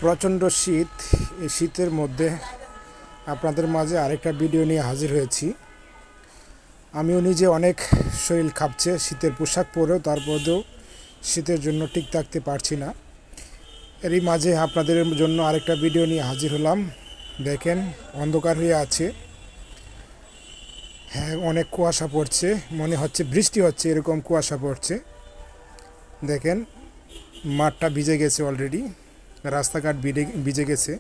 প্রচণ্ড শীত। এই শীতের মধ্যে আপনাদের মাঝে আরেকটা ভিডিও নিয়ে হাজির হয়েছি। আমিও নিজে অনেক শরীর কাঁপছে শীতের পোশাক পরেও, তারপরেও শীতের জন্য ঠিক থাকতে পারছি না। এরই মাঝে আপনাদের জন্য আরেকটা ভিডিও নিয়ে হাজির হলাম। দেখেন, অন্ধকার হয়ে আছে। হ্যাঁ, অনেক কুয়াশা পড়ছে, মনে হচ্ছে বৃষ্টি হচ্ছে, এরকম কুয়াশা পড়ছে। দেখেন, মাঠটা ভিজে গেছে অলরেডি, রাস্তাঘাট ভিজে গেছে।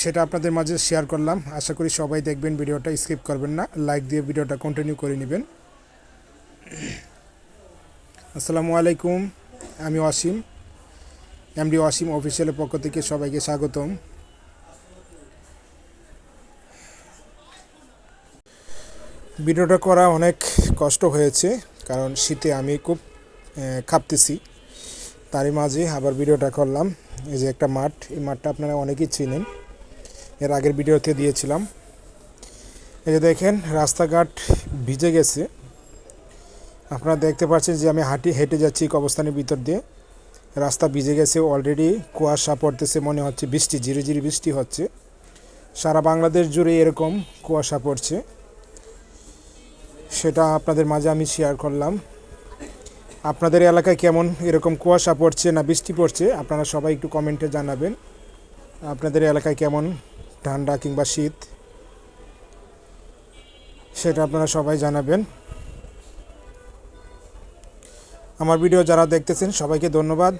সেটা আপনাদের মাঝে শেয়ার করলাম। আশা করি সবাই দেখবেন, ভিডিওটা স্কিপ করবেন না, লাইক দিয়ে ভিডিওটা কন্টিনিউ করে নেবেন। আসসালামু আলাইকুম, আমি অসীম, এমডি অসীম অফিসিয়ালের পক্ষ থেকে সবাইকে স্বাগতম। ভিডিওটা করা অনেক কষ্ট হয়েছে, কারণ শীতে আমি খুব কাঁপতেছি। তারই মাঝে আবার ভিডিওটা করলাম। এই যে একটা মাঠ, এই মাঠটা আপনারা অনেকেই চিনেন, এর আগের ভিডিওতে দিয়েছিলাম। এই যে দেখেন, রাস্তাঘাট ভিজে গেছে। আপনারা দেখতে পাচ্ছেন যে আমি হেঁটে যাচ্ছি কবরস্থানের ভিতর দিয়ে। রাস্তা ভিজে গেছে অলরেডি, কুয়াশা পড়তেছে, মনে হচ্ছে বৃষ্টি, ঝিরি ঝিরি বৃষ্টি হচ্ছে। সারা বাংলাদেশ জুড়ে এরকম কুয়াশা পড়ছে, সেটা আপনাদের মাঝে আমি শেয়ার করলাম। আপনাদের এলাকায় কেমন এরকম কুয়াশা পড়ছে না বৃষ্টি পড়ছে, আপনারা সবাই একটু কমেন্টে জানাবেন। আপনাদের এলাকায় কেমন ঠান্ডা কিংবা শীত, সেটা আপনারা সবাই জানাবেন। আমার ভিডিও যারা দেখতেছেন সবাইকে ধন্যবাদ।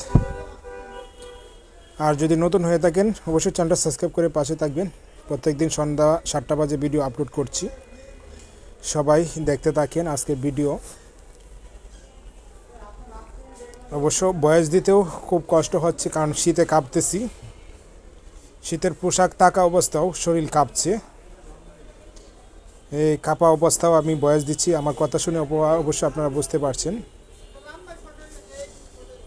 আর যদি নতুন হয়ে থাকেন অবশ্যই চ্যানেলটা সাবস্ক্রাইব করে পাশে থাকবেন। প্রত্যেকদিন সন্ধ্যা 7টা বাজে ভিডিও আপলোড করছি, সবাই দেখতে থাকেন আজকের ভিডিও। অবশ্য ভয়েস দিতেও খুব কষ্ট হচ্ছে, কারণ শীতে কাঁপতেছি। শীতের পোশাক থাকা অবস্থাও শরীর কাঁপছে। এই কাঁপা অবস্থাও আমি ভয়েস দিচ্ছি, আমার কথা শুনে অবশ্যই আপনারা বুঝতে পারছেন।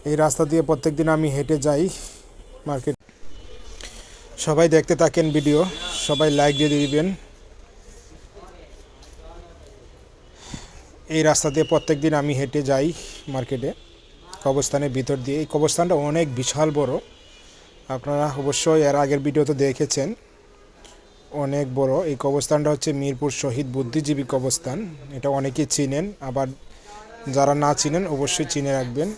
এই রাস্তা দিয়ে প্রত্যেকদিন আমি হেঁটে যাই মার্কেট। সবাই দেখতে থাকেন ভিডিও, সবাই লাইক দিয়ে দিবেন। এই রাস্তা দিয়ে প্রত্যেকদিন আমি হেঁটে যাই মার্কেটে, কবরস্থানের ভিতর দিয়ে। এই কবরস্থানটা অনেক বিশাল বড়, আপনারা অবশ্যই এর আগের ভিডিওতে দেখেছেন, অনেক বড়। এই কবরস্থানটা হচ্ছে মিরপুর শহীদ বুদ্ধিজীবী কবরস্থান। এটা অনেকেই চিনেন, আবার যারা না চিনেন অবশ্যই চিনে রাখবেন।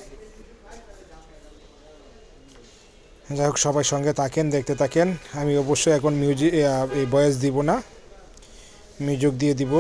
যাই হোক, সবাই সঙ্গে থাকেন, দেখতে থাকেন। আমি অবশ্যই এখন এই ভয়েস দিব না, মিউজিক দিয়ে দিব।